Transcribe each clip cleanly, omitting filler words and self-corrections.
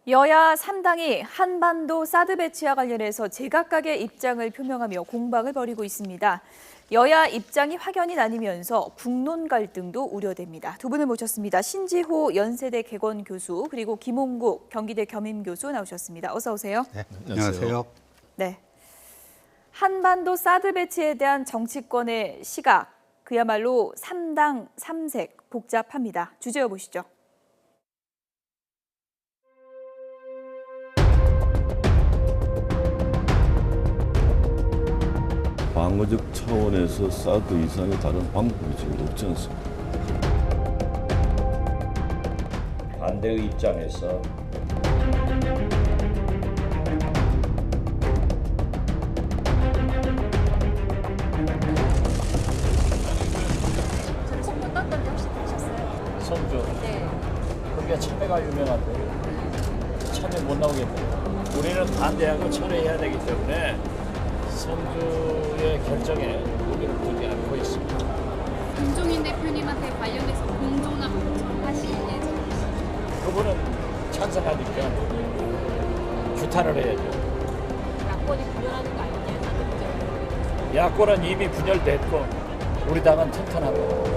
여야 3당이 한반도 사드 배치와 관련해서 제각각의 입장을 표명하며 공방을 벌이고 있습니다. 여야 입장이 확연히 나뉘면서 국론 갈등도 우려됩니다. 두 분을 모셨습니다. 신지호 연세대 개건 교수 그리고 김홍국 경기대 겸임 교수 나오셨습니다. 어서 오세요. 네, 안녕하세요. 네. 한반도 사드 배치에 대한 정치권의 시각, 그야말로 3당 3색 복잡합니다. 주제어 보시죠. 방어적 차원에서 사드 이상의 다른 방법이 지금 없지 않습니까? 반대의 입장에서 성주 떴던데 혹시 보셨어요? 성주 네. 거기가 참외가 유명한데 참외 못 나오겠네요. 우리는 반대하고 철회해야 되기 때문에 성주의 결정에 우리를 보지 않고 있습니다. 김종인 대표님한테 관련해서 공조나 공천하실 예정이시죠? 그분은 찬성하니까 규탄을 해야죠. 야권이 분열하는 거 아니냐? 야권은 이미 분열됐고 우리 당은 튼튼하고.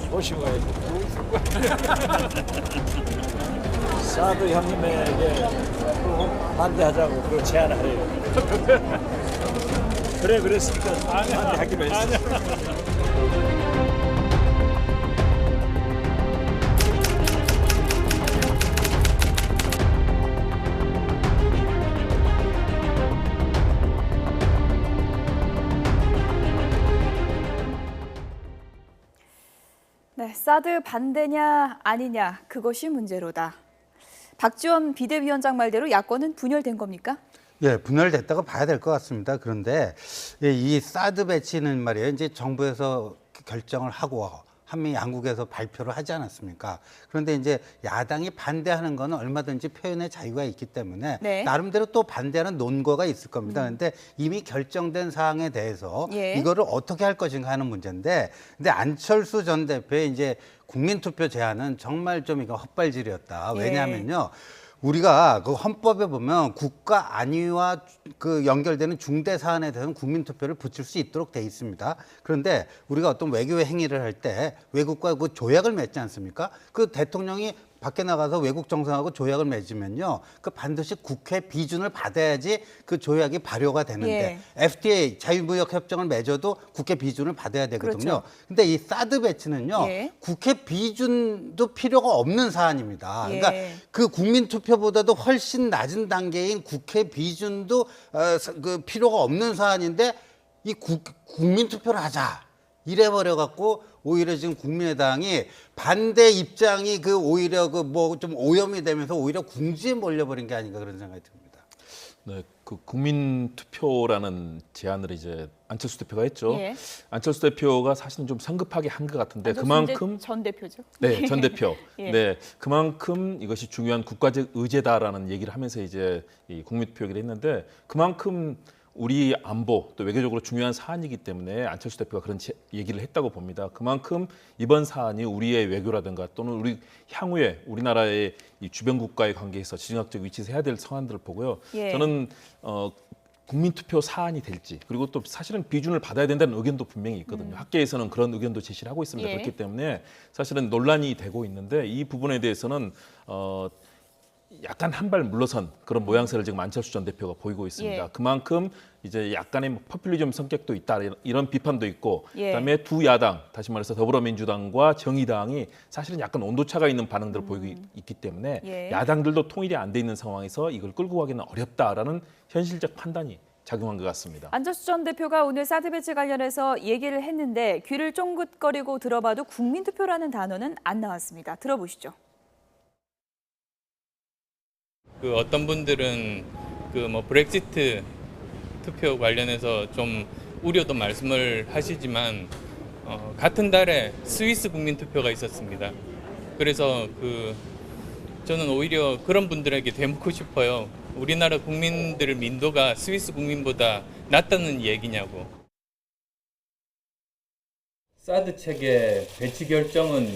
보시고 가야죠. 사드 형님에게 반대하자고 그걸 제안을 해요. 그래 그랬으니까 반대하기로 했어. 네, 사드 반대냐 아니냐 그것이 문제로다. 박지원 비대위원장 말대로 야권은 분열된 겁니까? 예, 분열됐다고 봐야 될 것 같습니다. 그런데 이 사드 배치는 말이에요. 이제 정부에서 결정을 하고 한미 양국에서 발표를 하지 않았습니까? 그런데 이제 야당이 반대하는 거는 얼마든지 표현의 자유가 있기 때문에 네. 나름대로 또 반대하는 논거가 있을 겁니다. 그런데 이미 결정된 사항에 대해서 예. 이거를 어떻게 할 것인가 하는 문제인데, 근데 안철수 전 대표의 이제 국민투표 제안은 정말 좀 이거 헛발질이었다. 예. 왜냐하면요. 우리가 그 헌법에 보면 국가 안위와 그 연결되는 중대 사안에 대해서는 국민투표를 붙일 수 있도록 돼 있습니다. 그런데 우리가 어떤 외교 행위를 할 때 외국과 그 조약을 맺지 않습니까? 그 대통령이 밖에 나가서 외국 정상하고 조약을 맺으면요, 그 반드시 국회 비준을 받아야지 그 조약이 발효가 되는데, FTA 자유무역 협정을 맺어도 국회 비준을 받아야 되거든요. 그렇죠. 근데 이 사드 배치는요, 예. 국회 비준도 필요가 없는 사안입니다. 예. 그러니까 그 국민투표보다도 훨씬 낮은 단계인 국회 비준도 그 필요가 없는 사안인데 이 국민투표를 하자. 이래버려 갖고 오히려 지금 국민의당이 반대 입장이 그 오히려 그 뭐 좀 오염이 되면서 오히려 궁지에 몰려버린 게 아닌가 그런 생각이 듭니다. 네, 그 국민 투표라는 제안을 이제 안철수 대표가 했죠. 예. 안철수 대표가 사실은 좀 성급하게 한 것 같은데 그만큼 전 대표죠. 네, 전 대표. 예. 네, 그만큼 이것이 중요한 국가적 의제다라는 얘기를 하면서 이제 이 국민 투표 얘기를 했는데 그만큼 우리 안보 또 외교적으로 중요한 사안이기 때문에 안철수 대표가 그런 얘기를 했다고 봅니다. 그만큼 이번 사안이 우리의 외교라든가 또는 우리 향후에 우리나라의 이 주변 국가의 관계에서 지정학적 위치에서 해야 될 사안들을 보고요. 예. 저는 국민투표 사안이 될지 그리고 또 사실은 비준을 받아야 된다는 의견도 분명히 있거든요. 학계에서는 그런 의견도 제시를 하고 있습니다. 예. 그렇기 때문에 사실은 논란이 되고 있는데 이 부분에 대해서는 약간 한 발 물러선 그런 모양새를 지금 안철수 전 대표가 보이고 있습니다. 예. 그만큼 이제 약간의 뭐 포퓰리즘 성격도 있다 이런 비판도 있고 예. 그다음에 두 야당 다시 말해서 더불어민주당과 정의당이 사실은 약간 온도차가 있는 반응들을 보이고 있기 때문에 예. 야당들도 통일이 안 돼 있는 상황에서 이걸 끌고 가기는 어렵다라는 현실적 판단이 작용한 것 같습니다. 안철수 전 대표가 오늘 사드 배치 관련해서 얘기를 했는데 귀를 쫑긋거리고 들어봐도 국민투표라는 단어는 안 나왔습니다. 들어보시죠. 그 어떤 분들은 그 뭐 브렉시트 투표 관련해서 좀 우려도 말씀을 하시지만 같은 달에 스위스 국민 투표가 있었습니다. 그래서 저는 오히려 그런 분들에게 되묻고 싶어요. 우리나라 국민들 민도가 스위스 국민보다 낫다는 얘기냐고. 사드 체계 배치 결정은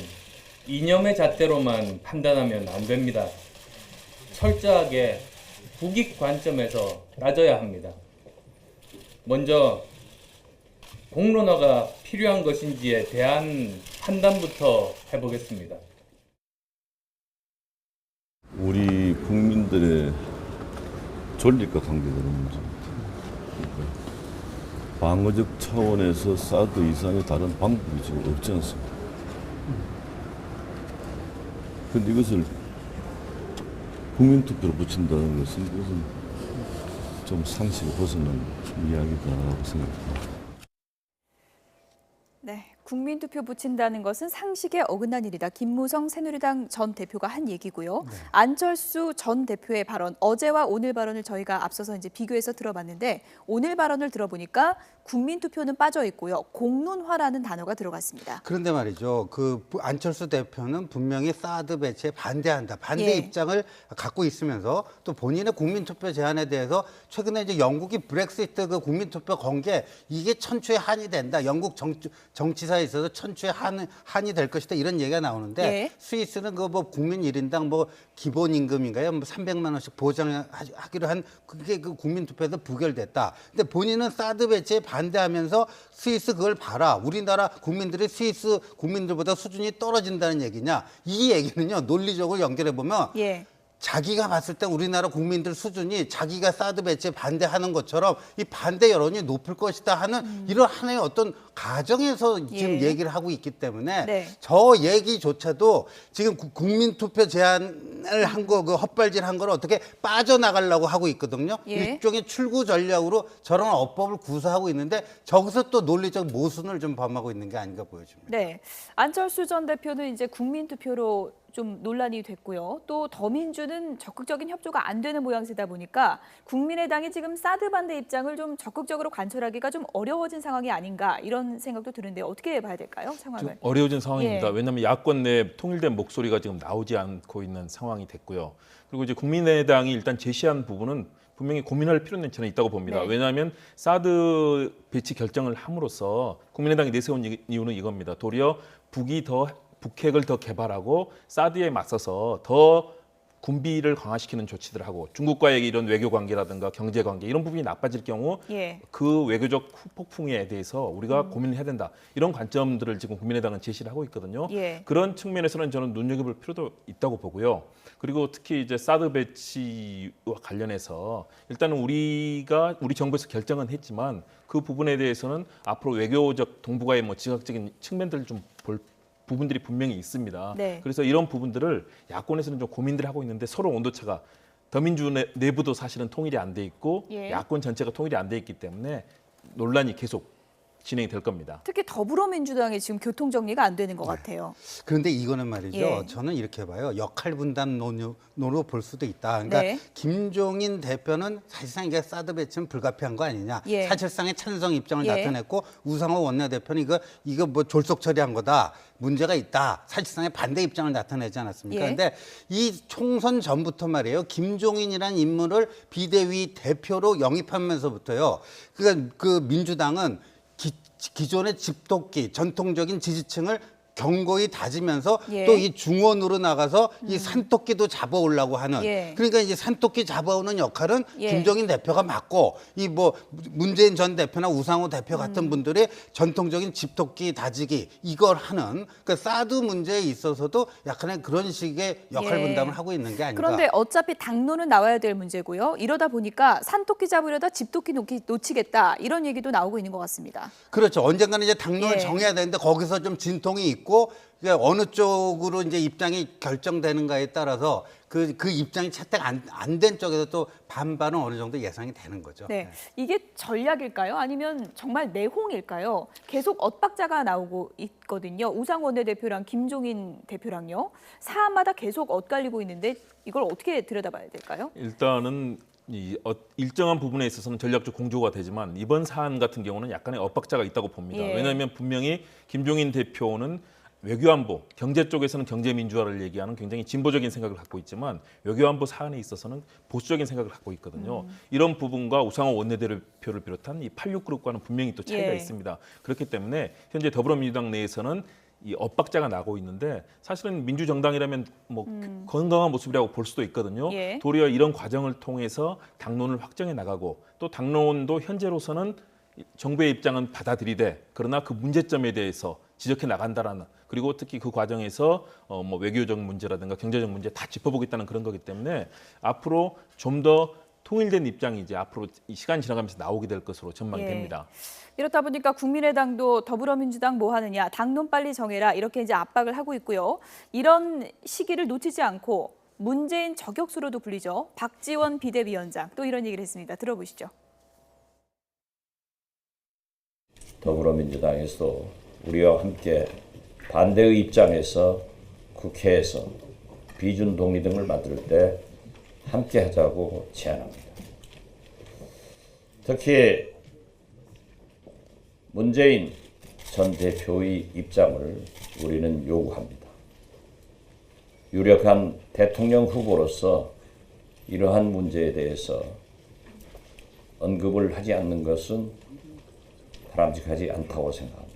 이념의 잣대로만 판단하면 안 됩니다. 철저하게 국익 관점에서 따져야 합니다. 먼저 공론화가 필요한 것인지에 대한 판단부터 해보겠습니다. 우리 국민들의 존립과 관계되는 문제입니다. 방어적 차원에서 사드 이상의 다른 방법이 지금 없지 않습니까? 근데 이것을 국민투표로 붙인다는 것은 이것은 좀 상식을 벗어난 이야기다라고 생각합니다. 네, 국민투표 붙인다는 것은 상식에 어긋난 일이다. 김무성 새누리당 전 대표가 한 얘기고요. 안철수 전 대표의 발언, 어제와 오늘 발언을 저희가 앞서서 이제 비교해서 들어봤는데 오늘 발언을 들어보니까 국민투표는 빠져 있고요. 공론화라는 단어가 들어갔습니다. 그런데 말이죠. 그 안철수 대표는 분명히 사드 배치에 반대한다. 반대 예. 입장을 갖고 있으면서 또 본인의 국민투표 제안에 대해서 최근에 이제 영국이 브렉시트 그 국민투표 건 게 이게 천추의 한이 된다. 영국 정치사에 있어서 천추의 한이 될 것이다. 이런 얘기가 나오는데 예. 스위스는 그 뭐 국민 1인당 뭐 기본 임금인가요? 뭐 300만 원씩 보장하기로 한 그게 그 국민투표에서 부결됐다. 근데 본인은 사드 배치에 반대하면서 스위스 그걸 봐라. 우리나라 국민들이 스위스 국민들보다 수준이 떨어진다는 얘기냐. 이 얘기는요. 논리적으로 연결해 보면 예. 자기가 봤을 때 우리나라 국민들 수준이 자기가 사드 배치에 반대하는 것처럼 이 반대 여론이 높을 것이다 하는 이런 하나의 어떤 가정에서 지금 예. 얘기를 하고 있기 때문에 네. 저 얘기조차도 지금 국민투표 제안을 한 거, 그 헛발질한 걸 어떻게 빠져나가려고 하고 있거든요. 예. 일종의 출구 전략으로 저런 어법을 구사하고 있는데 저기서 또 논리적 모순을 좀 범하고 있는 게 아닌가 보여집니다. 네, 안철수 전 대표는 이제 국민투표로 좀 논란이 됐고요. 또 더민주는 적극적인 협조가 안 되는 모양새다 보니까 국민의당이 지금 사드 반대 입장을 좀 적극적으로 관철하기가 좀 어려워진 상황이 아닌가 이런 생각도 드는데 어떻게 봐야 될까요? 좀 상황을. 어려워진 상황입니다. 예. 왜냐하면 야권 내 통일된 목소리가 지금 나오지 않고 있는 상황이 됐고요. 그리고 이제 국민의당이 일단 제시한 부분은 분명히 고민할 필요는 저는 있다고 봅니다. 네. 왜냐하면 사드 배치 결정을 함으로써 국민의당이 내세운 이유는 이겁니다. 도리어 북핵을 더 개발하고 사드에 맞서서 더 군비를 강화시키는 조치들을 하고 중국과의 이런 외교 관계라든가 경제 관계 이런 부분이 나빠질 경우 예. 그 외교적 후폭풍에 대해서 우리가 고민을 해야 된다. 이런 관점들을 지금 국민의당은 제시를 하고 있거든요. 예. 그런 측면에서는 저는 눈여겨볼 필요도 있다고 보고요. 그리고 특히 이제 사드 배치와 관련해서 일단은 우리 정부에서 결정은 했지만 그 부분에 대해서는 앞으로 외교적 동북아의 뭐 지각적인 측면들을 좀 볼 부분들이 분명히 있습니다. 네. 그래서 이런 부분들을 야권에서는 좀 고민들 하고 있는데 서로 온도차가 더민주 내부도 사실은 통일이 안 돼 있고 예. 야권 전체가 통일이 안 돼 있기 때문에 논란이 계속 진행이 될 겁니다. 특히 더불어민주당이 지금 교통 정리가 안 되는 것 같아요. 그런데 이거는 말이죠. 예. 저는 이렇게 봐요. 역할 분담론으로 볼 수도 있다. 그러니까 네. 김종인 대표는 사실상 이게 사드 배치는 불가피한 거 아니냐. 예. 사실상의 찬성 입장을 예. 나타냈고 우상호 원내대표는 이거 뭐 졸속 처리한 거다. 문제가 있다. 사실상의 반대 입장을 나타내지 않았습니까? 예. 그런데 이 총선 전부터 말이에요. 김종인이라는 인물을 비대위 대표로 영입하면서부터요. 그러니까 그 민주당은 기존의 집토끼, 전통적인 지지층을 견고히 다지면서 예. 또 이 중원으로 나가서 이 산토끼도 잡아오려고 하는 예. 그러니까 이제 산토끼 잡아오는 역할은 예. 김종인 대표가 맡고 이 뭐 문재인 전 대표나 우상호 대표 같은 분들이 전통적인 집토끼 다지기 이걸 하는 그 사드 문제에 있어서도 약간의 그런 식의 역할 예. 분담을 하고 있는 게 아닌가. 그런데 어차피 당론은 나와야 될 문제고요. 이러다 보니까 산토끼 잡으려다 집토끼 놓치겠다 이런 얘기도 나오고 있는 것 같습니다. 그렇죠. 언젠가는 이제 당론을 예. 정해야 되는데 거기서 좀 진통이 있고 그러니까 어느 쪽으로 이제 입장이 결정되는가에 따라서 그 입장이 채택 안 된 쪽에서 또 반발은 어느 정도 예상이 되는 거죠. 네, 이게 전략일까요? 아니면 정말 내홍일까요? 계속 엇박자가 나오고 있거든요. 우상호 원내대표랑 김종인 대표랑요. 사안마다 계속 엇갈리고 있는데 이걸 어떻게 들여다봐야 될까요? 일단은 일정한 부분에 있어서는 전략적 공조가 되지만 이번 사안 같은 경우는 약간의 엇박자가 있다고 봅니다. 예. 왜냐하면 분명히 김종인 대표는 외교안보, 경제 쪽에서는 경제민주화를 얘기하는 굉장히 진보적인 생각을 갖고 있지만 외교안보 사안에 있어서는 보수적인 생각을 갖고 있거든요. 이런 부분과 우상호 원내대표를 비롯한 이 86그룹과는 분명히 또 차이가 예. 있습니다. 그렇기 때문에 현재 더불어민주당 내에서는 이 엇박자가 나고 있는데 사실은 민주정당이라면 뭐 건강한 모습이라고 볼 수도 있거든요. 예. 도리어 이런 과정을 통해서 당론을 확정해 나가고 또 당론도 현재로서는 정부의 입장은 받아들이되 그러나 그 문제점에 대해서 지적해 나간다라는 그리고 특히 그 과정에서 뭐 외교적 문제라든가 경제적 문제 다 짚어보겠다는 그런 거기 때문에 앞으로 좀 더 통일된 입장이 이제 앞으로 이 시간이 지나가면서 나오게 될 것으로 전망이 예. 됩니다. 이렇다 보니까 국민의당도 더불어민주당 뭐 하느냐, 당론 빨리 정해라 이렇게 이제 압박을 하고 있고요. 이런 시기를 놓치지 않고 문재인 저격수로도 불리죠. 박지원 비대위원장 또 이런 얘기를 했습니다. 들어보시죠. 더불어민주당에서 우리와 함께 반대의 입장에서 국회에서 비준 동의 등을 만들 때 함께 하자고 제안합니다. 특히 문재인 전 대표의 입장을 우리는 요구합니다. 유력한 대통령 후보로서 이러한 문제에 대해서 언급을 하지 않는 것은 바람직하지 않다고 생각합니다.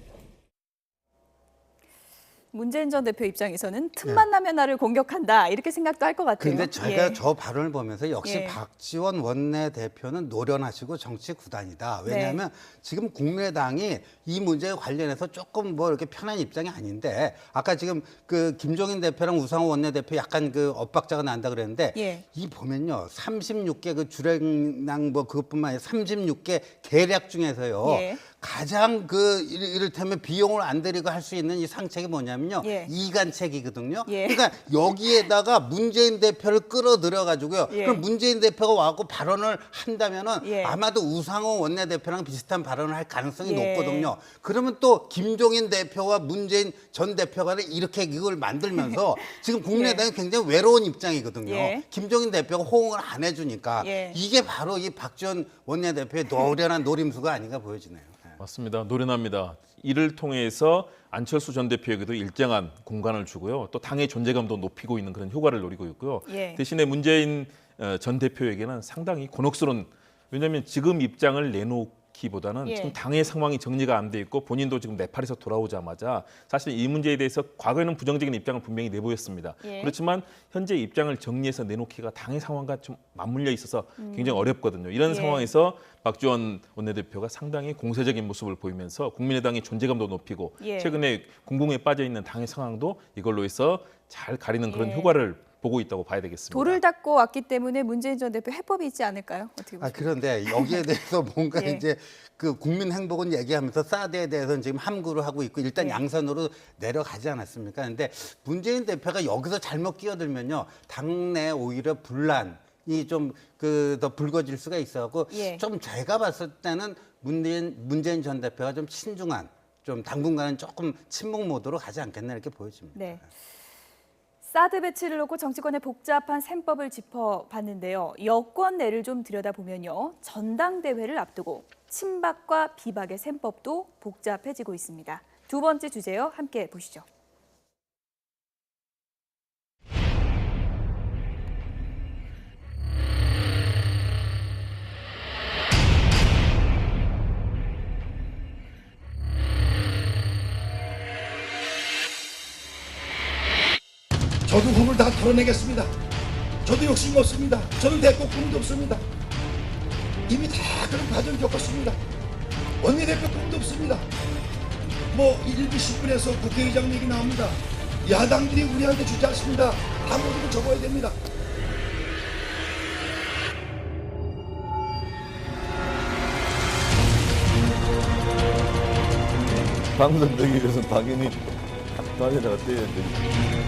문재인 전 대표 입장에서는 틈만 나면 나를 공격한다 이렇게 생각도 할 것 같아요. 근데 제가 예. 저 발언을 보면서 역시 예. 박지원 원내대표는 노련하시고 정치 구단이다. 왜냐하면 지금 국민의당이 이 문제에 관련해서 조금 뭐 이렇게 편한 입장이 아닌데 아까 지금 그 김종인 대표랑 우상호 원내대표 약간 그 엇박자가 난다 그랬는데 예. 이 보면요 36개 그 주랭랑 뭐 그것뿐만 아니라 36개 계략 중에서요. 예. 가장 그 이를테면 비용을 안 들이고 할 수 있는 이 상책이 뭐냐면요. 예. 이간책이거든요. 예. 그러니까 여기에다가 문재인 대표를 끌어들여 가지고요. 예. 그럼 문재인 대표가 와갖고 발언을 한다면은 예. 아마도 우상호 원내대표랑 비슷한 발언을 할 가능성이 예. 높거든요. 그러면 또 김종인 대표와 문재인 전 대표가 이렇게 이걸 만들면서 지금 국민의당이 굉장히 외로운 입장이거든요. 예. 김종인 대표가 호응을 안 해주니까 예. 이게 바로 이 박지원 원내대표의 노련한 노림수가 아닌가 보여지네요. 맞습니다. 노련합니다. 이를 통해서 안철수 전 대표에게도 일정한 공간을 주고요. 또 당의 존재감도 높이고 있는 그런 효과를 노리고 있고요. 예. 대신에 문재인 전 대표에게는 상당히 곤혹스러운 왜냐하면 지금 입장을 내놓기보다는 예. 지금 당의 상황이 정리가 안 돼 있고 본인도 지금 네팔에서 돌아오자마자 사실 이 문제에 대해서 과거에는 부정적인 입장을 분명히 내보였습니다. 예. 그렇지만 현재 입장을 정리해서 내놓기가 당의 상황과 좀 맞물려 있어서 굉장히 어렵거든요. 이런 예. 상황에서 박지원 원내대표가 상당히 공세적인 모습을 보이면서 국민의당의 존재감도 높이고 예. 최근에 공공에 빠져 있는 당의 상황도 이걸로 해서 잘 가리는 그런 예. 효과를 보고 있다고 봐야 되겠습니다. 돌을 닦고 왔기 때문에 문재인 전 대표 해법이 있지 않을까요? 어떻게 보세요? 그런데 여기에 대해서 뭔가 예. 이제 그 국민 행복은 얘기하면서 사드에 대해서는 지금 함구를 하고 있고 일단 예. 양선으로 내려가지 않았습니까? 근데 문재인 대표가 여기서 잘못 끼어들면요. 당내 오히려 분란이 좀 그 더 불거질 수가 있어갖고 예. 좀 제가 봤을 때는 문재인 전 대표가 좀 신중한 좀 당분간은 조금 침묵 모드로 가지 않겠나 이렇게 보여집니다. 네. 사드 배치를 놓고 정치권의 복잡한 셈법을 짚어봤는데요. 여권 내를 좀 들여다보면요. 전당대회를 앞두고 친박과 비박의 셈법도 복잡해지고 있습니다. 두 번째 주제요. 함께 보시죠. 저도 hum을 다 털어내겠습니다. 저도 욕심 없습니다. 저는 대권 꿈도 없습니다. 이미 다 그런 과정 겪었습니다. 원내대표 꿈도 없습니다. 뭐 1부 10분에서 국회의장 얘기 나옵니다. 야당들이 우리한테 주지 않습니다. 다 모두를 접어야 됩니다. 당선되기 위해서 당연히 당에다가 떼야 되니까.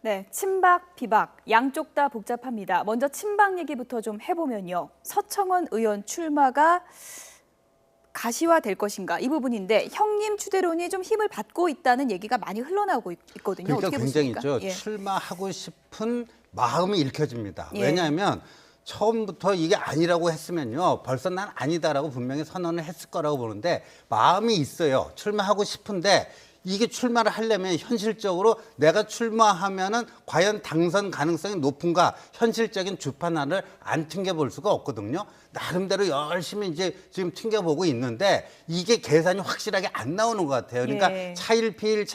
네, 친박, 비박 양쪽 다 복잡합니다. 먼저 친박 얘기부터 좀 해보면요. 서청원 의원 출마가 가시화될 것인가 이 부분인데 형님 추대론이 좀 힘을 받고 있다는 얘기가 많이 흘러나오고 있거든요. 그러니까 어떻게 굉장히 보십니까? 있죠. 예. 출마하고 싶은 마음이 읽혀집니다. 예. 왜냐하면 처음부터 이게 아니라고 했으면요. 벌써 난 아니다라고 분명히 선언을 했을 거라고 보는데 마음이 있어요. 출마하고 싶은데 이게 출마를 하려면 현실적으로 내가 출마하면은 과연 당선 가능성이 높은가 현실적인 주판안을 안 튕겨볼 수가 없거든요. 나름대로 열심히 이제 지금 튕겨보고 있는데 이게 계산이 확실하게 안 나오는 것 같아요. 그러니까 예. 차일피일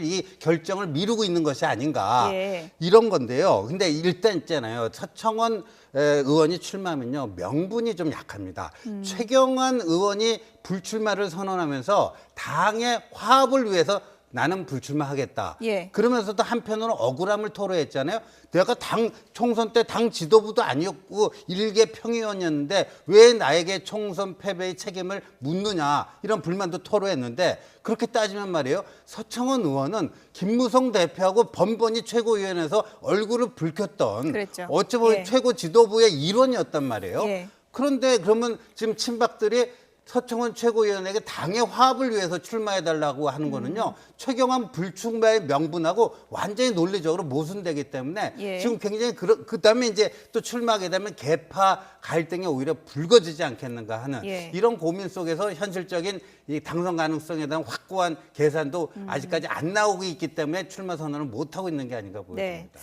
이 결정을 미루고 있는 것이 아닌가 예. 이런 건데요. 근데 일단 있잖아요. 서청원 의원이 출마하면요 명분이 좀 약합니다. 최경환 의원이 불출마를 선언하면서 당의 화합을 위해서 나는 불출마하겠다. 예. 그러면서도 한편으로 억울함을 토로했잖아요. 내가 당 총선 때 당 지도부도 아니었고 일개 평의원이었는데 왜 나에게 총선 패배의 책임을 묻느냐 이런 불만도 토로했는데 그렇게 따지면 말이에요. 서청원 의원은 김무성 대표하고 번번이 최고위원회에서 얼굴을 붉혔던 그랬죠. 어찌 보면 예. 최고 지도부의 일원이었단 말이에요. 예. 그런데 그러면 지금 친박들이 서청원 최고위원에게 당의 화합을 위해서 출마해달라고 하는 거는요. 최경환 불출마의 명분하고 완전히 논리적으로 모순되기 때문에 예. 지금 굉장히 그다음에 이제 또 출마하게 되면 계파 갈등이 오히려 불거지지 않겠는가 하는 예. 이런 고민 속에서 현실적인 이 당선 가능성에 대한 확고한 계산도 아직까지 안 나오고 있기 때문에 출마 선언을 못 하고 있는 게 아닌가 보입니다.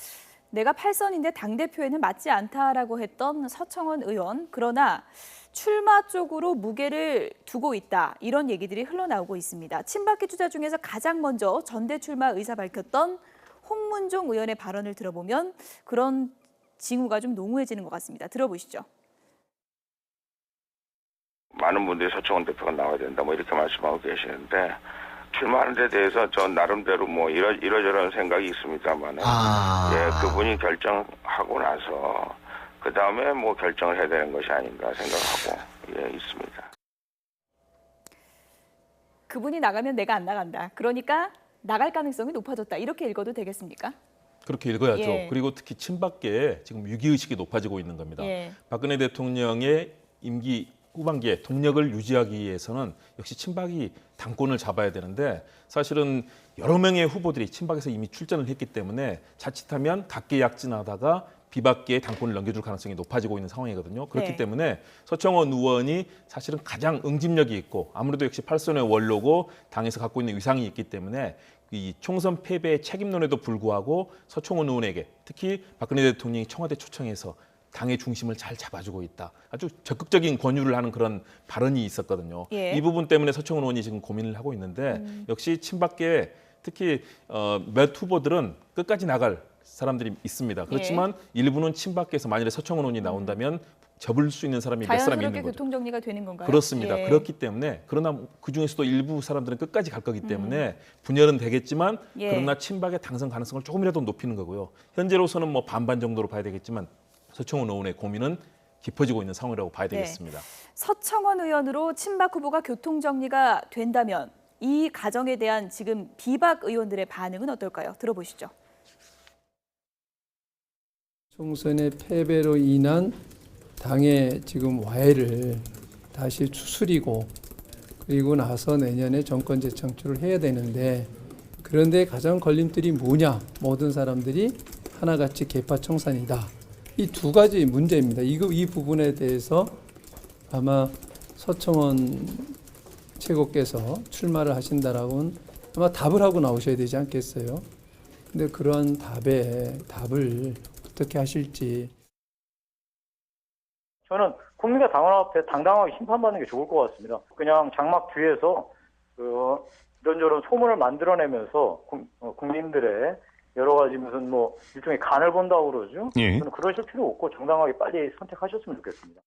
내가 8선인데 당대표에는 맞지 않다라고 했던 서청원 의원. 그러나 출마 쪽으로 무게를 두고 있다. 이런 얘기들이 흘러나오고 있습니다. 친박계 주자 중에서 가장 먼저 전대 출마 의사 밝혔던 홍문종 의원의 발언을 들어보면 그런 징후가 좀 농후해지는 것 같습니다. 들어보시죠. 많은 분들이 서청원 대표가 나와야 된다 뭐 이렇게 말씀하고 계시는데 출마하는 데 대해서 전 나름대로 뭐 이러저런 생각이 있습니다만 예, 그분이 결정하고 나서 그 다음에 뭐 결정을 해야 되는 것이 아닌가 생각하고 예, 있습니다. 그분이 나가면 내가 안 나간다. 그러니까 나갈 가능성이 높아졌다. 이렇게 읽어도 되겠습니까? 그렇게 읽어야죠. 예. 그리고 특히 친박계에 지금 위기의식이 높아지고 있는 겁니다. 예. 박근혜 대통령의 임기 후반기에 동력을 유지하기 위해서는 역시 친박이 당권을 잡아야 되는데 사실은 여러 명의 후보들이 친박에서 이미 출전을 했기 때문에 자칫하면 각계약진하다가 비박계에 당권을 넘겨줄 가능성이 높아지고 있는 상황이거든요. 그렇기 네. 때문에 서청원 의원이 사실은 가장 응집력이 있고 아무래도 역시 8선의 원로고 당에서 갖고 있는 위상이 있기 때문에 이 총선 패배의 책임론에도 불구하고 서청원 의원에게 특히 박근혜 대통령이 청와대 초청해서 당의 중심을 잘 잡아주고 있다. 아주 적극적인 권유를 하는 그런 발언이 있었거든요. 예. 이 부분 때문에 서청원 의원이 지금 고민을 하고 있는데 역시 친박계 특히 몇 후보들은 끝까지 나갈 사람들이 있습니다. 그렇지만 일부는 친박계에서 만일에 서청원 의원이 나온다면 접을 수 있는 사람이 몇 사람이 자연스럽게 있는 거죠. 교통정리가 되는 건가요? 그렇습니다. 예. 그렇기 때문에 그러나 그중에서도 일부 사람들은 끝까지 갈 거기 때문에 분열은 되겠지만 예. 그러나 친박의 당선 가능성을 조금이라도 높이는 거고요. 현재로서는 뭐 반반 정도로 봐야 되겠지만 서청원 의원의 고민은 깊어지고 있는 상황이라고 봐야 되겠습니다. 서청원 의원으로 친박 후보가 교통정리가 된다면 이 가정에 대한 지금 비박 의원들의 반응은 어떨까요? 들어보시죠. 총선의 패배로 인한 당의 지금 와해를 다시 추스리고 그리고 나서 내년에 정권 재창출을 해야 되는데 그런데 가장 걸림돌이 뭐냐? 모든 사람들이 하나같이 계파 청산이다. 이 두 가지 문제입니다. 이 부분에 대해서 아마 서청원 최고께서 출마를 하신다라고는 아마 답을 하고 나오셔야 되지 않겠어요? 근데 그러한 답을 어떻게 하실지. 저는 국민과 당원 앞에 당당하게 심판받는 게 좋을 것 같습니다. 그냥 장막 뒤에서 이런저런 소문을 만들어내면서 국민들의 여러 가지 무슨 뭐 일종의 간을 본다고 그러죠. 예. 저는 그러실 필요 없고 정당하게 빨리 선택하셨으면 좋겠습니다.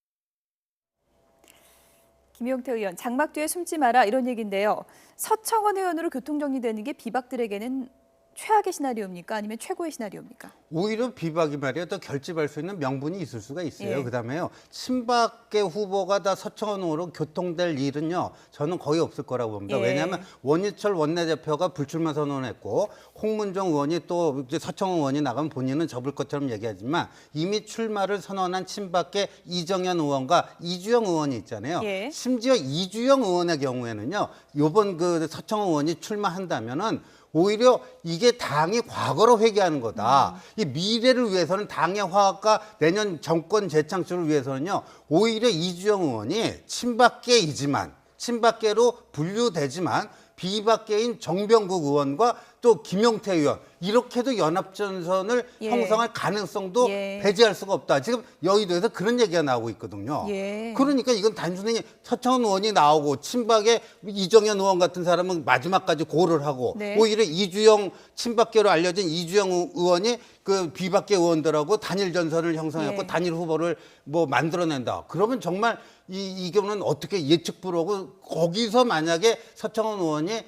김용태 의원, 장막 뒤에 숨지 마라 이런 얘기인데요. 서청원 의원으로 교통정리되는 게 비박들에게는 최악의 시나리오입니까? 아니면 최고의 시나리오입니까? 오히려 비박이 말이야 더 결집할 수 있는 명분이 있을 수가 있어요. 예. 그다음에요. 친박계 후보가 다 서청원 의원으로 교통될 일은요. 저는 거의 없을 거라고 봅니다. 예. 왜냐하면 원희철 원내대표가 불출마 선언했고 홍문종 의원이 또 이제 서청원 의원이 나가면 본인은 접을 것처럼 얘기하지만 이미 출마를 선언한 친박계 이정현 의원과 이주영 의원이 있잖아요. 예. 심지어 이주영 의원의 경우에는요. 이번 그 서청원 의원이 출마한다면은 오히려 이게 당이 과거로 회귀하는 거다. 이 미래를 위해서는 당의 화합과 내년 정권 재창출을 위해서는요. 오히려 이주영 의원이 친박계이지만 친박계로 분류되지만 비박계인 정병국 의원과 또 김용태 의원 이렇게도 연합전선을 예. 형성할 가능성도 예. 배제할 수가 없다. 지금 여의도에서 그런 얘기가 나오고 있거든요. 예. 그러니까 이건 단순히 서청원 의원이 나오고 친박의 이정현 의원 같은 사람은 마지막까지 고를 하고 네. 오히려 이주영 친박계로 알려진 이주영 의원이 그 비박계 의원들하고 단일 전선을 형성했고 예. 단일 후보를 뭐 만들어낸다. 그러면 정말 이거는 어떻게 예측 불허고 거기서 만약에 서청원 의원이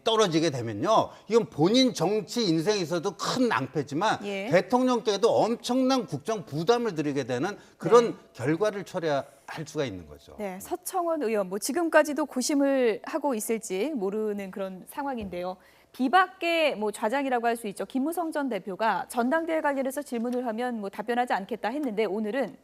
떨어지게 되면요. 이건 본인 정치 인생에 있어도 큰 낭패지만 예. 대통령께도 엄청난 국정 부담을 드리게 되는 그런 네. 결과를 초래할 수가 있는 거죠. 네, 서청원 의원 뭐 지금까지도 고심을 하고 있을지 모르는 그런 상황인데요. 비박계 뭐 좌장이라고 할 수 있죠. 김무성 전 대표가 전당대회 관련해서 질문을 하면 뭐 답변하지 않겠다 했는데 오늘은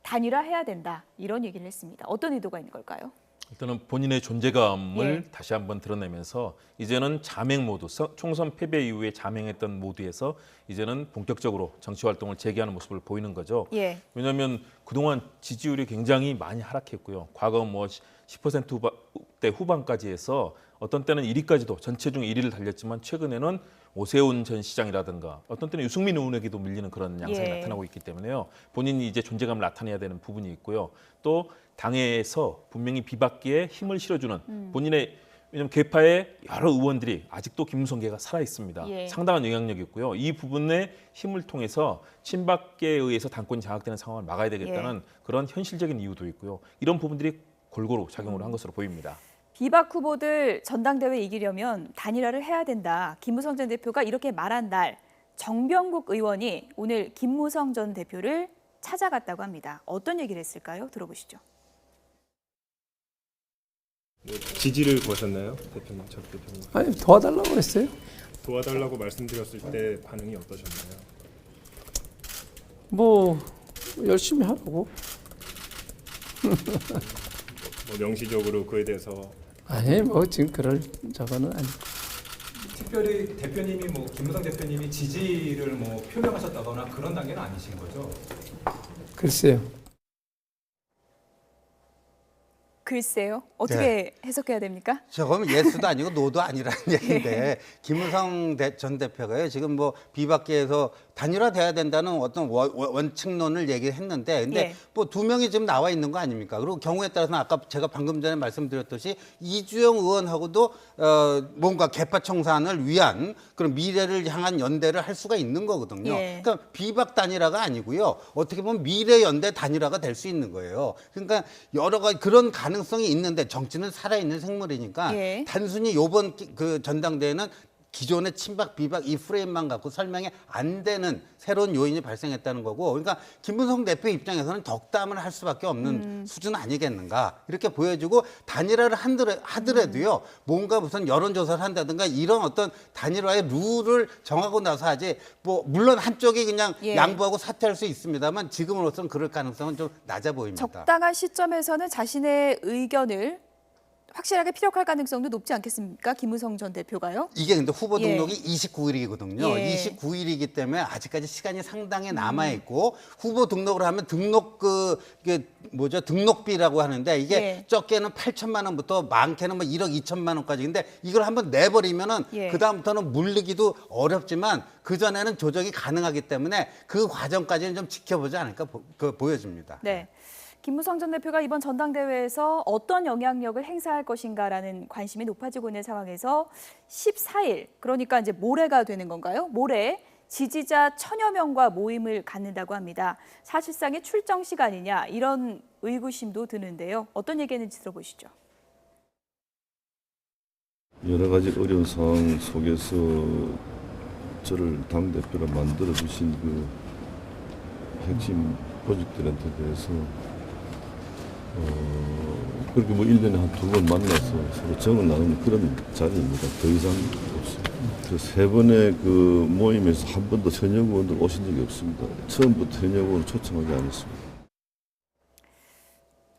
단일화해야 된다 이런 얘기를 했습니다. 어떤 의도가 있는 걸까요? 일단은 본인의 존재감을 예. 다시 한번 드러내면서 이제는 자맹 모드, 총선 패배 이후에 자맹했던 모드에서 이제는 본격적으로 정치 활동을 재개하는 모습을 보이는 거죠. 예. 왜냐하면 그동안 지지율이 굉장히 많이 하락했고요. 과거 뭐 10%대 후반까지 해서 어떤 때는 1위까지도 전체 중 1위를 달렸지만 최근에는 오세훈 전 시장이라든가 어떤 때는 유승민 의원에게도 밀리는 그런 양상이 예. 나타나고 있기 때문에요. 본인이 이제 존재감을 나타내야 되는 부분이 있고요. 또 당에서 분명히 비박계에 힘을 실어주는 본인의 왜냐하면 개파의 여러 의원들이 아직도 김무성계가 살아 있습니다. 예. 상당한 영향력이 있고요. 이 부분의 힘을 통해서 친박계에 의해서 당권이 장악되는 상황을 막아야 되겠다는 그런 현실적인 이유도 있고요. 이런 부분들이 골고루 작용을 한 것으로 보입니다. 비박 후보들 전당대회 이기려면 단일화를 해야 된다. 김무성 전 대표가 이렇게 말한 날 정병국 의원이 오늘 김무성 전 대표를 찾아갔다고 어떤 얘기를 했을까요? 들어보시죠. 지지를 구하셨나요, 대표님, 전 대표님? 아니 도와달라고 그랬어요. 도와달라고 말씀드렸을 때 반응이 어떠셨나요? 뭐 열심히 하라고. 뭐 명시적으로 그에 대해서 아니 뭐 지금 그럴 저거는 아니고. 특별히 대표님이 뭐 김무성 대표님이 지지를 뭐 표명하셨다거나 그런 단계는 아니신 거죠? 글쎄요. 글쎄요. 어떻게 해석해야 됩니까? 저거는 예스도 아니고 노도 아니라는 얘기인데 김무성 전 대표가요 지금 뭐 비박계에서 단일화돼야 된다는 어떤 원칙론을 얘기했는데 근데 예. 뭐 두 명이 지금 나와 있는 거 아닙니까? 그리고 경우에 따라서는 아까 제가 방금 전에 말씀드렸듯이 이주영 의원하고도 뭔가 개파 청산을 위한 그런 미래를 향한 연대를 할 수가 있는 거거든요. 예. 그러니까 비박 단일화가 아니고요. 어떻게 보면 미래 연대 단일화가 될 수 있는 거예요. 그러니까 여러 가지 그런 가능성이 있는데 정치는 살아있는 생물이니까 예. 단순히 요번 그 전당대회는 기존의 친박 비박 이 프레임만 갖고 설명이 안 되는 새로운 요인이 발생했다는 거고 그러니까 김무성 대표 입장에서는 덕담을 할 수밖에 없는 수준 아니겠는가 이렇게 보여주고 단일화를 하더라도요 뭔가 무슨 여론조사를 한다든가 이런 어떤 단일화의 룰을 정하고 나서 하지 뭐 물론 한쪽이 그냥 예. 양보하고 사퇴할 수 있습니다만 지금으로서는 그럴 가능성은 좀 낮아 보입니다. 적당한 시점에서는 자신의 의견을 확실하게 피력할 가능성도 높지 않겠습니까? 김무성 전 대표가요? 이게 근데 후보 예. 등록이 29일이거든요. 예. 29일이기 때문에 아직까지 시간이 상당히 남아 있고 후보 등록을 하면 등록비라고 하는데 이게 예. 적게는 8천만 원부터 많게는 뭐 1억 2천만 원까지. 근데 이걸 한번 내버리면은 예. 그다음부터는 물리기도 어렵지만 그 전에는 조정이 가능하기 때문에 그 과정까지는 좀 지켜보지 않을까 보여집니다. 네. 김무성 전 대표가 이번 전당대회에서 어떤 영향력을 행사할 것인가라는 관심이 높아지고 있는 상황에서 14일, 그러니까 이제 모레가 되는 건가요? 모레 지지자 1000여 명과 모임을 갖는다고 합니다. 사실상의 출정 시간이냐 이런 의구심도 드는데요. 어떤 얘기했는지 들어보시죠. 여러 가지 어려운 상황 속에서 저를 당대표로 만들어 주신 그 핵심 보직들한테 대해서 그렇게 뭐 1년에 한 2번 만나서 서로 정을 나누는 그런 자리입니다. 더 이상 없습니다. 그 3번의 그 모임에서 한 번도 현역 의원들 오신 적이 없습니다. 처음부터 현역 의원 초청하지 않았습니다.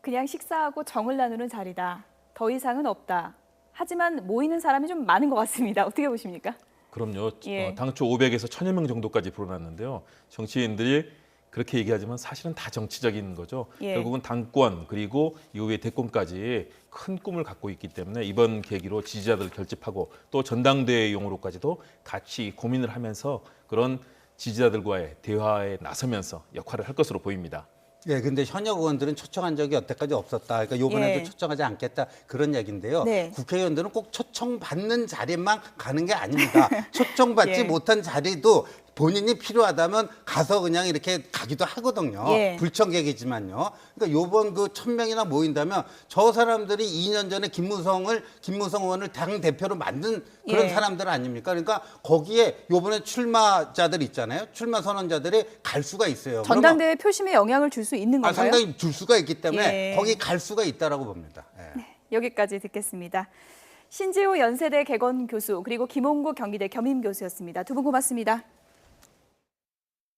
그냥 식사하고 정을 나누는 자리다. 더 이상은 없다. 하지만 모이는 사람이 좀 많은 것 같습니다. 어떻게 보십니까? 그럼요. 예. 당초 500에서 1000여 명 정도까지 불어났는데요. 정치인들이 그렇게 얘기하지만 사실은 다 정치적인 거죠. 예. 결국은 당권 그리고 이후에 대권까지 큰 꿈을 갖고 있기 때문에 이번 계기로 지지자들을 결집하고 또 전당대회용으로까지도 같이 고민을 하면서 그런 지지자들과의 대화에 나서면서 역할을 할 것으로 보입니다. 예, 근데 현역 의원들은 초청한 적이 여태까지 없었다. 그러니까 이번에도 예. 초청하지 않겠다 그런 얘기인데요. 네. 국회의원들은 꼭 초청받는 자리만 가는 게 아닙니다. 초청받지 예. 못한 자리도 본인이 필요하다면 가서 그냥 이렇게 가기도 하거든요. 예. 불청객이지만요. 그러니까 요번 그 1000명이나 모인다면 저 사람들이 2년 전에 김무성 의원을 당 대표로 만든 그런 예. 사람들 아닙니까? 그러니까 거기에 요번에 출마자들 있잖아요. 출마 선언자들이 갈 수가 있어요. 전당대회 표심에 영향을 줄 수 있는 건가요? 상당히 줄 수가 있기 때문에 예. 거기 갈 수가 있다라고 봅니다. 예. 여기까지 듣겠습니다. 신지호 연세대 개건 교수 그리고 김홍국 경기대 겸임 교수였습니다. 두 분 고맙습니다.